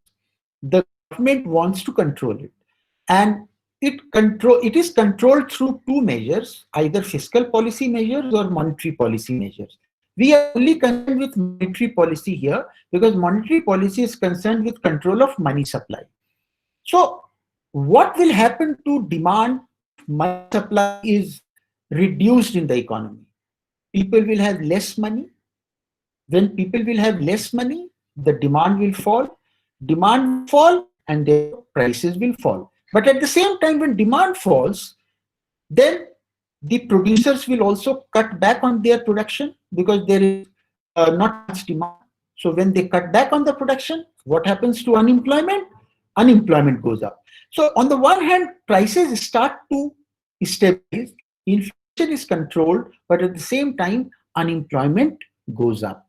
the government wants to control it. And it is controlled through two measures, either fiscal policy measures or monetary policy measures. We are only concerned with monetary policy here because monetary policy is concerned with control of money supply. So what will happen to demand if money supply is reduced in the economy? People will have less money. When people will have less money, the demand will fall. Demand will fall and their prices will fall. But at the same time, when demand falls, then the producers will also cut back on their production because there is not much demand. So when they cut back on the production, what happens to unemployment? Unemployment goes up. So on the one hand, prices start to stabilize, inflation is controlled, but at the same time, unemployment goes up.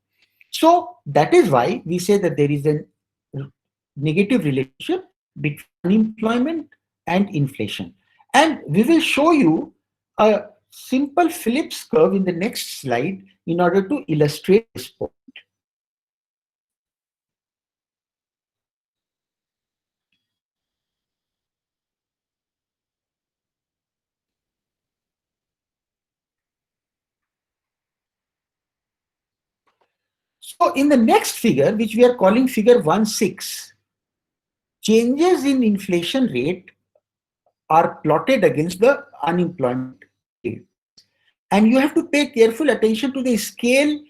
So that is why we say that there is a negative relationship between unemployment and inflation. And we will show you a simple Phillips curve in the next slide in order to illustrate this point. So in the next figure, which we are calling figure 1.6, changes in inflation rate are plotted against the unemployment rate. And you have to pay careful attention to the scale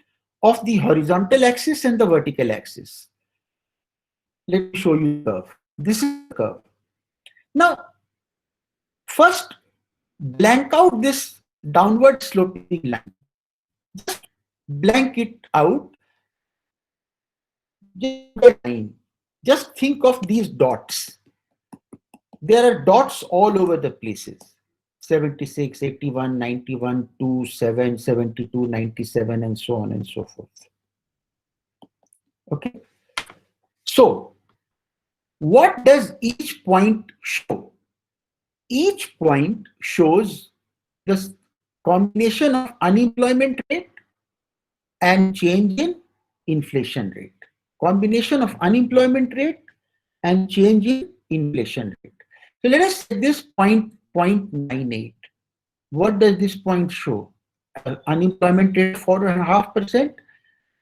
of the horizontal axis and the vertical axis. Let me show you the curve. This is the curve. Now, first, blank out this downward sloping line. Just blank it out. Just think of these dots. There are dots all over the places. 76, 81, 91, 2, 7, 72, 97, and so on and so forth. Okay. So, what does each point show? Each point shows the combination of unemployment rate and change in inflation rate. Combination of unemployment rate and change in inflation rate. So let us set this point 0.98. What does this point show? Unemployment rate 4.5%,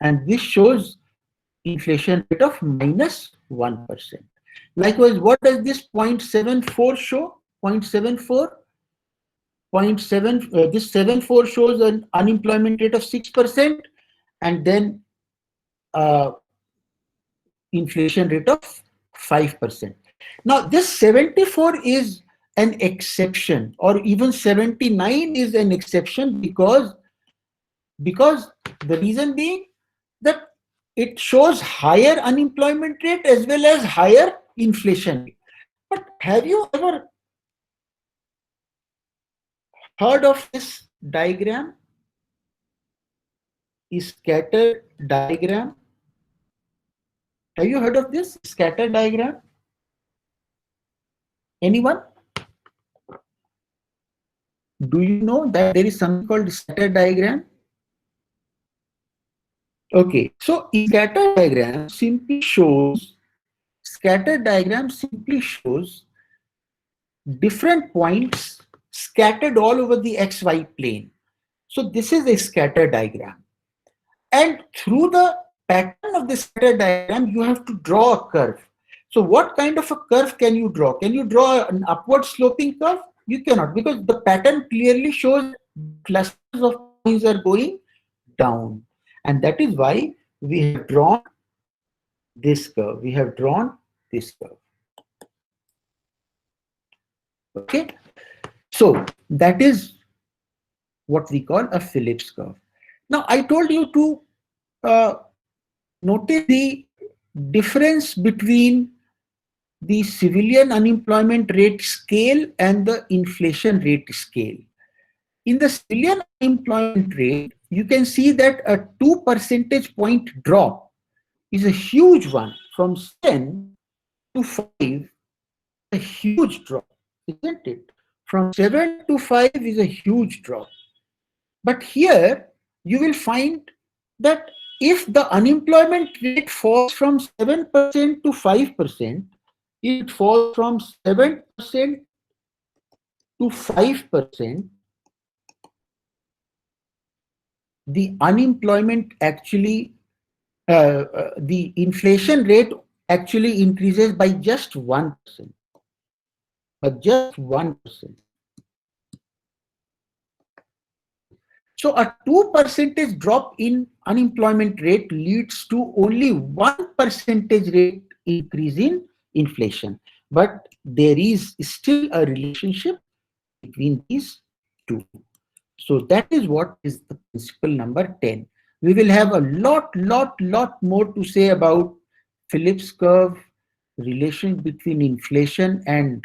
and this shows inflation rate of -1%. Likewise, what does this 0.74 show? 0.74. This 74 shows an unemployment rate of 6%, and then inflation rate of 5%. Now, this 74 is an exception, or even 79 is an exception because the reason being that it shows higher unemployment rate as well as higher inflation rate. But have you ever heard of this diagram? Scatter diagram. Have you heard of this scatter diagram? Anyone? Do you know that there is something called scatter diagram? Okay, so scatter diagram simply shows different points scattered all over the XY plane. So this is a scatter diagram. And through the pattern of the scatter diagram, you have to draw a curve. So what kind of a curve can you draw? Can you draw an upward sloping curve? You cannot, because the pattern clearly shows clusters of points are going down. And that is why we have drawn this curve. We have drawn this curve. Okay. So that is what we call a Phillips curve. Now, I told you to notice the difference between the civilian unemployment rate scale and the inflation rate scale. In the civilian unemployment rate, you can see that a 2 percentage point drop is a huge one. From 10 to 5, a huge drop, isn't it? From 7 to 5 is a huge drop. But here, you will find that if the unemployment rate falls from 7% to 5%, it falls from 7% to 5%, the unemployment actually, the inflation rate actually increases by just 1%. But just 1%. So a 2 percentage drop in unemployment rate leads to only 1 percentage rate increase in inflation. But there is still a relationship between these two. So that is what is the principle number 10. We will have a lot more to say about Phillips curve, relation between inflation and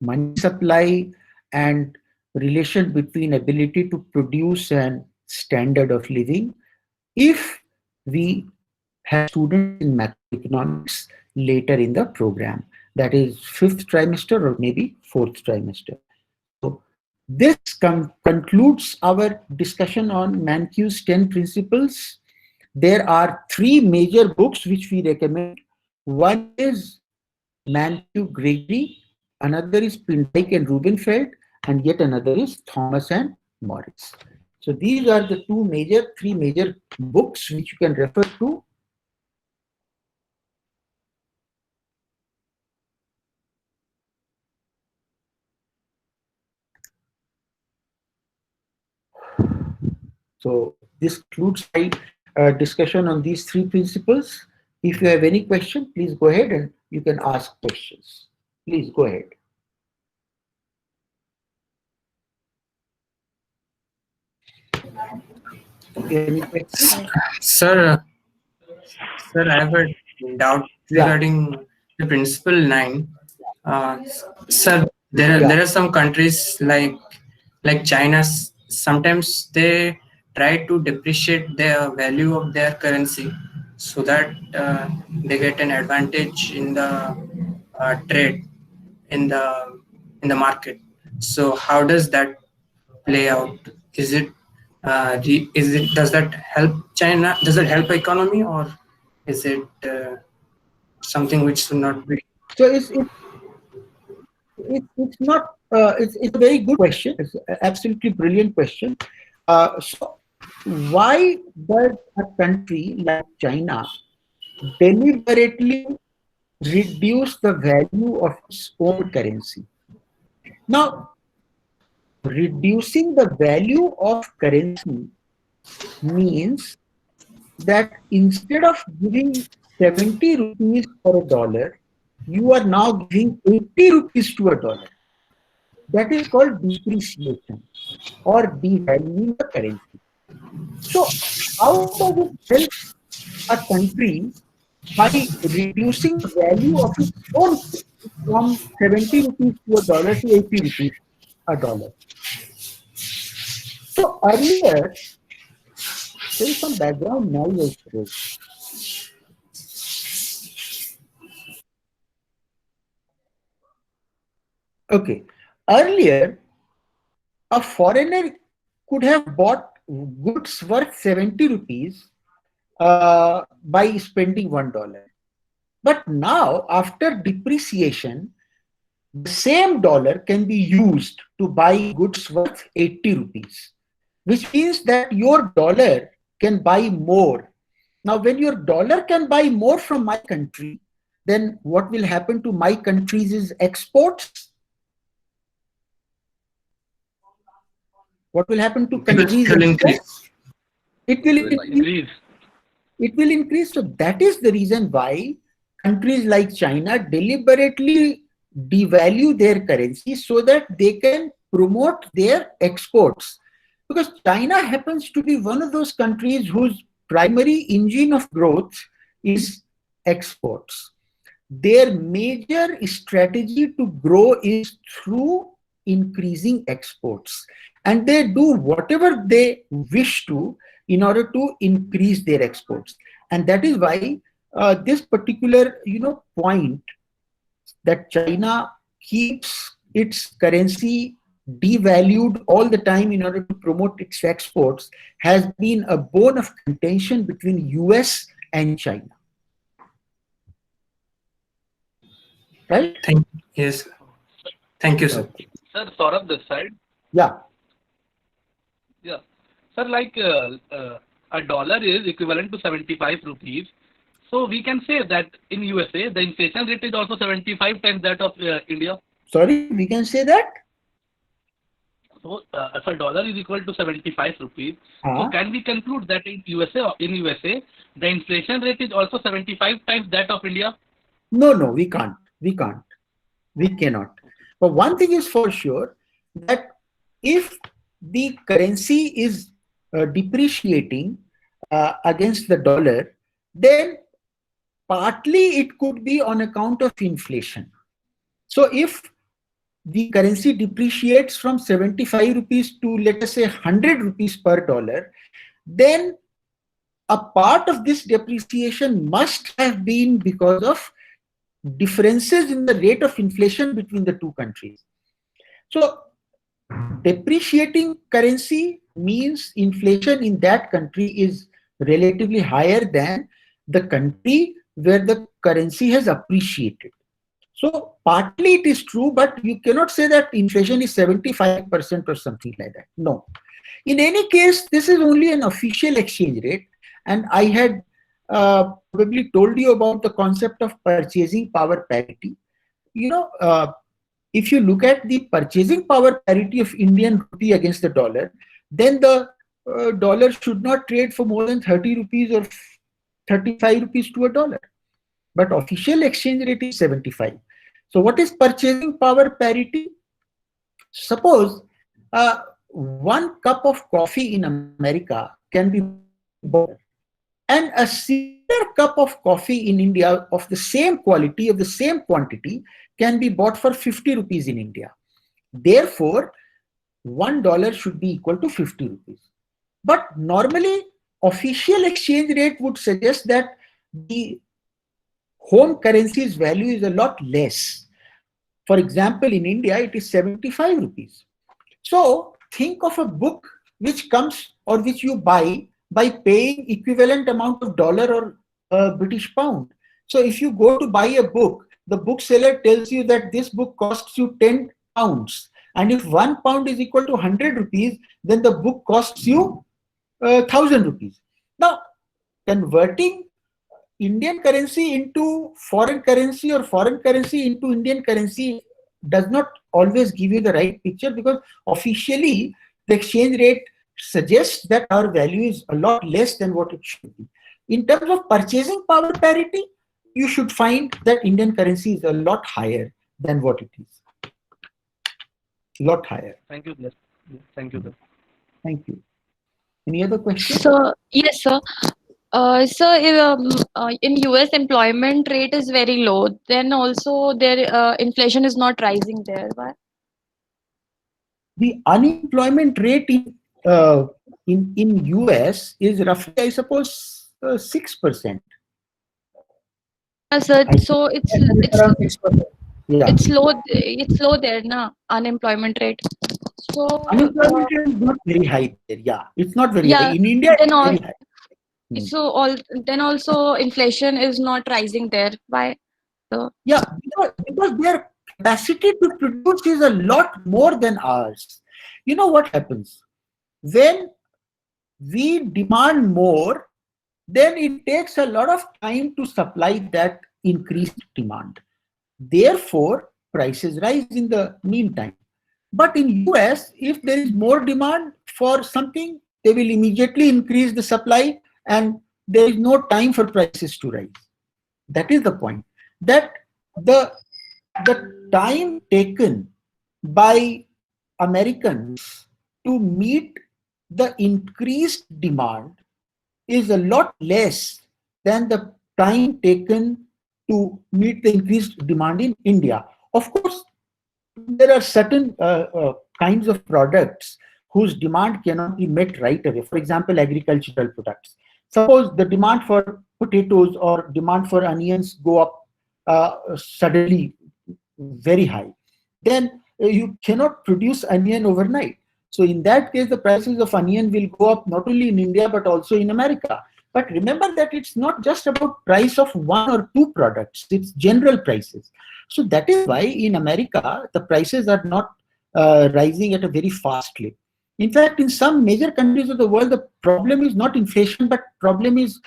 money supply, and relation between ability to produce and standard of living, if we have students in macroeconomics later in the program, that is 5th trimester or maybe 4th trimester. So this concludes our discussion on Mankiw's 10 principles. There are 3 major books which we recommend. One is Mankiw Gregory, another is Pindike and Rubenfeld, and yet another is Thomas and Moritz. So these are the 3 major books which you can refer to. So this concludes my discussion on these 3 principles. If you have any question, please go ahead and you can ask questions. Please go ahead. Any questions? Sir, I have a doubt regarding the principle 9. Sir, there are some countries like China. Sometimes they try to depreciate the value of their currency so that they get an advantage in the trade in the market. So how does that play out? Does that help China? Does it help economy, or is it something which should not be? So it's not. It's a very good question. It's an absolutely brilliant question. So why does a country like China deliberately reduce the value of its own currency? Now, reducing the value of currency means that instead of giving 70 rupees for a dollar, you are now giving 80 rupees to a dollar. That is called depreciation or devaluing the currency. So how does it help a country by reducing the value of its own from 70 rupees to a dollar to 80 rupees a dollar. So earlier, there is some background noise, I suppose. Okay. Earlier, a foreigner could have bought goods worth 70 rupees by spending $1. But now, after depreciation, the same dollar can be used to buy goods worth 80 rupees, which means that your dollar can buy more. Now, when your dollar can buy more from my country, then what will happen to my country's exports? What will happen to countries' exports? It will increase. It will increase. So that is the reason why countries like China deliberately devalue their currency so that they can promote their exports. Because China happens to be one of those countries whose primary engine of growth is exports. Their major strategy to grow is through increasing exports. And they do whatever they wish to in order to increase their exports. And that is why this particular point that China keeps its currency devalued all the time in order to promote its exports has been a bone of contention between US and China. Right? Yes. Thank you, sir. Okay. Sir, Saurabh this side. Yeah. Yeah. Sir, like a dollar is equivalent to 75 rupees. So we can say that in USA, the inflation rate is also 75 times that of India. Sorry, we can say that? So if a dollar is equal to 75 rupees, so can we conclude that in USA, the inflation rate is also 75 times that of India? No, we can't. We cannot. But one thing is for sure, that if the currency is depreciating against the dollar, then partly it could be on account of inflation. So if the currency depreciates from 75 rupees to, let us say, 100 rupees per dollar, then a part of this depreciation must have been because of differences in the rate of inflation between the two countries. So depreciating currency means inflation in that country is relatively higher than the country where the currency has appreciated. So partly it is true, but you cannot say that inflation is 75% or something like that. No. In any case, this is only an official exchange rate. And I had probably told you about the concept of purchasing power parity. If you look at the purchasing power parity of Indian rupee against the dollar, then the dollar should not trade for more than 30 rupees or 35 rupees to a dollar. But official exchange rate is 75. So what is purchasing power parity? Suppose 1 cup of coffee in America can be bought, and a similar cup of coffee in India of the same quality, of the same quantity, can be bought for 50 rupees in India. Therefore, $1 should be equal to 50 rupees. But normally, official exchange rate would suggest that the home currency's value is a lot less. For example, in India, it is 75 rupees. So think of a book which comes or which you buy by paying equivalent amount of dollar or British pound. So if you go to buy a book, the bookseller tells you that this book costs you 10 pounds. And if 1 pound is equal to 100 rupees, then the book costs you 1,000 rupees. Now, converting Indian currency into foreign currency or foreign currency into Indian currency does not always give you the right picture, because officially the exchange rate suggests that our value is a lot less than what it should be. In terms of purchasing power parity, you should find that Indian currency is a lot higher than what it is. Lot higher. Thank you, sir. Thank you, sir. Thank you. Any other questions? So, yes, sir. So in US employment rate is very low. Then also their inflation is not rising there. Why? The unemployment rate in US is roughly, I suppose, 6%. So Around 6%. Yeah. it's low there, na unemployment rate. So Unemployment rate is not very high there. Yeah, it's not very high. yeah, In India, then it's very high. so then also inflation is not rising there. Why? So Yeah, because their capacity to produce is a lot more than ours. You know what happens? When we demand more, then it takes a lot of time to supply that increased demand. Therefore, prices rise in the meantime. But in US, if there is more demand for something, they will immediately increase the supply and there is no time for prices to rise. That is the point. That the time taken by Americans to meet the increased demand is a lot less than the time taken to meet the increased demand in India. Of course, there are certain kinds of products whose demand cannot be met right away. For example, agricultural products. Suppose the demand for potatoes or demand for onions go up suddenly very high. Then you cannot produce onion overnight. So in that case, the prices of onion will go up not only in India, but also in America. But remember that it's not just about price of one or two products, it's general prices. So that is why in America, the prices are not rising at a very fast clip. In fact, in some major countries of the world, the problem is not inflation, but problem is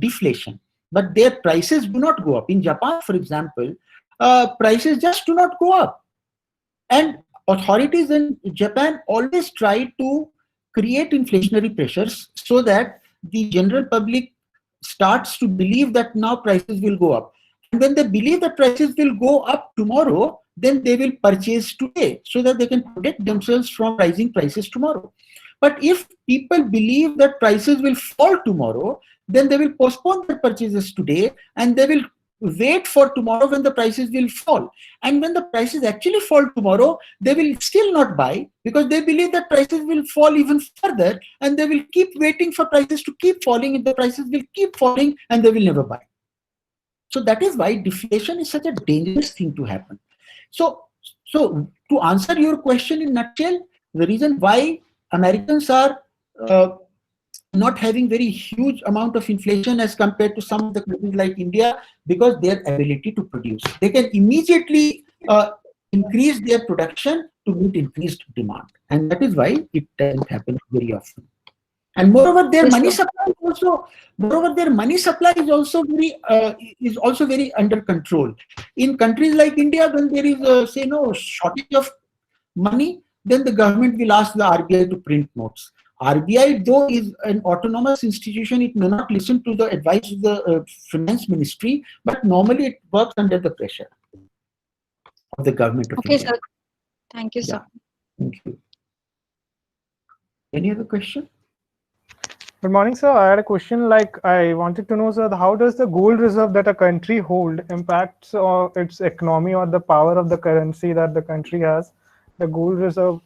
deflation. But their prices do not go up. In Japan, for example, prices just do not go up. And authorities in Japan always try to create inflationary pressures so that the general public starts to believe that now prices will go up. And when they believe that prices will go up tomorrow, then they will purchase today so that they can protect themselves from rising prices tomorrow. But if people believe that prices will fall tomorrow, then they will postpone their purchases today and they will wait for tomorrow when the prices will fall. And when the prices actually fall tomorrow, they will still not buy because they believe that prices will fall even further and they will keep waiting for prices to keep falling and the prices will keep falling and they will never buy. So that is why deflation is such a dangerous thing to happen. So to answer your question in a nutshell, the reason why Americans are not having very huge amount of inflation as compared to some of the countries like India, because their ability to produce. They can immediately increase their production to meet increased demand. And that is why it doesn't happen very often. And moreover, their money supply is also very under control. In countries like India, when there is a shortage of money, then the government will ask the RBI to print notes. RBI, though, is an autonomous institution, it may not listen to the advice of the finance ministry, but normally it works under the pressure of the government of India. Okay, sir. Thank you, sir. Thank you. Any other question? Good morning, sir. I had a question. I wanted to know, sir, how does the gold reserve that a country hold impacts its economy or the power of the currency that the country has? The gold reserve,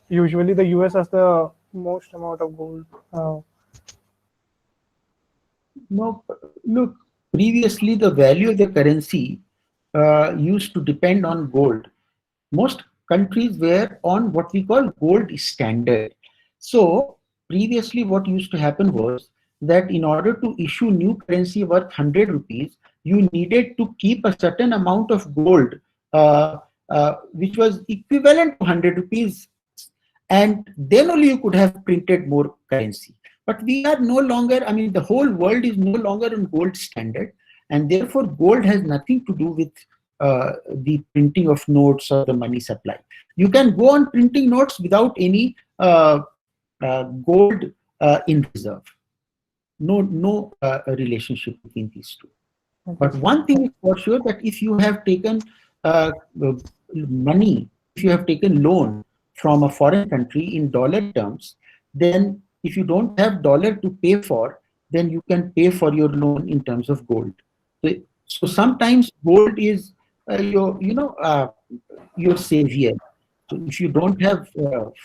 usually the US has the most amount of gold. No, look, previously the value of the currency used to depend on gold. Most countries were on what we call gold standard. So previously what used to happen was that in order to issue new currency worth 100 rupees, you needed to keep a certain amount of gold, which was equivalent to 100 rupees. And then only you could have printed more currency. But we are no longer, the whole world is no longer on gold standard. And therefore, gold has nothing to do with the printing of notes or the money supply. You can go on printing notes without any gold in reserve. No relationship between these two. Okay. But one thing is for sure, that if you have taken money, if you have taken loan from a foreign country in dollar terms, then if you don't have dollar to pay for, then you can pay for your loan in terms of gold. So sometimes gold is your savior. So if you don't have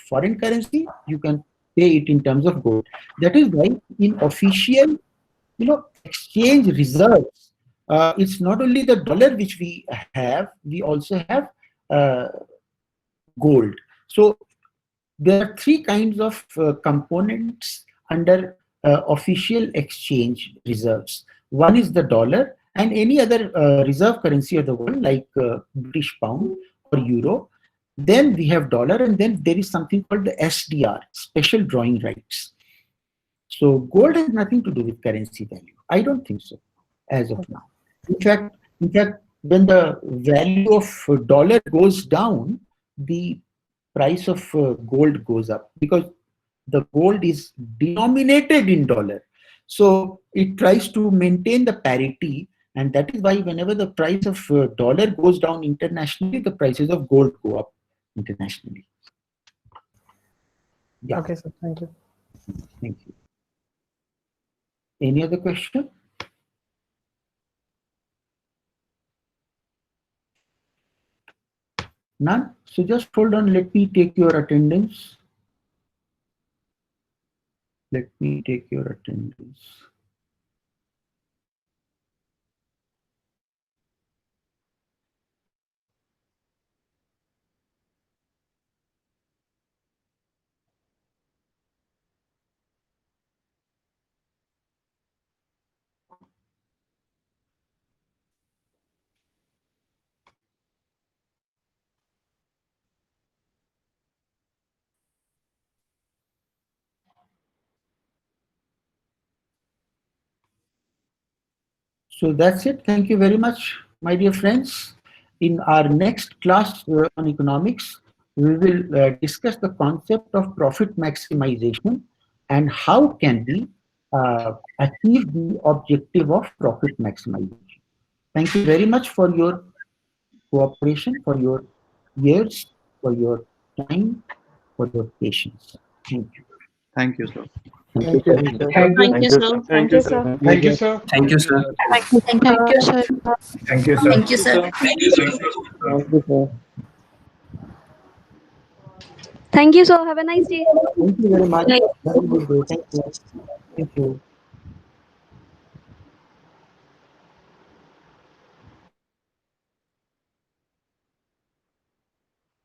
foreign currency, you can pay it in terms of gold. That is why in official, exchange reserves, it's not only the dollar which we have, we also have gold. So there are three kinds of components under official exchange reserves. One is the dollar and any other reserve currency of the world like British pound or euro. Then we have dollar, and then there is something called the SDR, special drawing rights. So gold has nothing to do with currency value. I don't think so as of now. In fact, when the value of dollar goes down, the price of gold goes up because the gold is denominated in dollar. So it tries to maintain the parity, and that is why whenever the price of dollar goes down internationally, the prices of gold go up internationally. Yeah. Okay, sir. Thank you. Thank you. Any other question? None? So just hold on. Let me take your attendance. Let me take your attendance. So that's it. Thank you very much, my dear friends. In our next class on economics, we will discuss the concept of profit maximization and how can we achieve the objective of profit maximization. Thank you very much for your cooperation, for your ears, for your time, for your patience. Thank you. Thank you, sir. Thank you. Thank you, sir. Thank you, sir. Thank you, sir. Thank you, sir. Thank you, sir. Thank you, sir. Thank you, sir. Thank you, sir. Have a nice day. Thank you very much. Have a good day. Thank you. Thank you.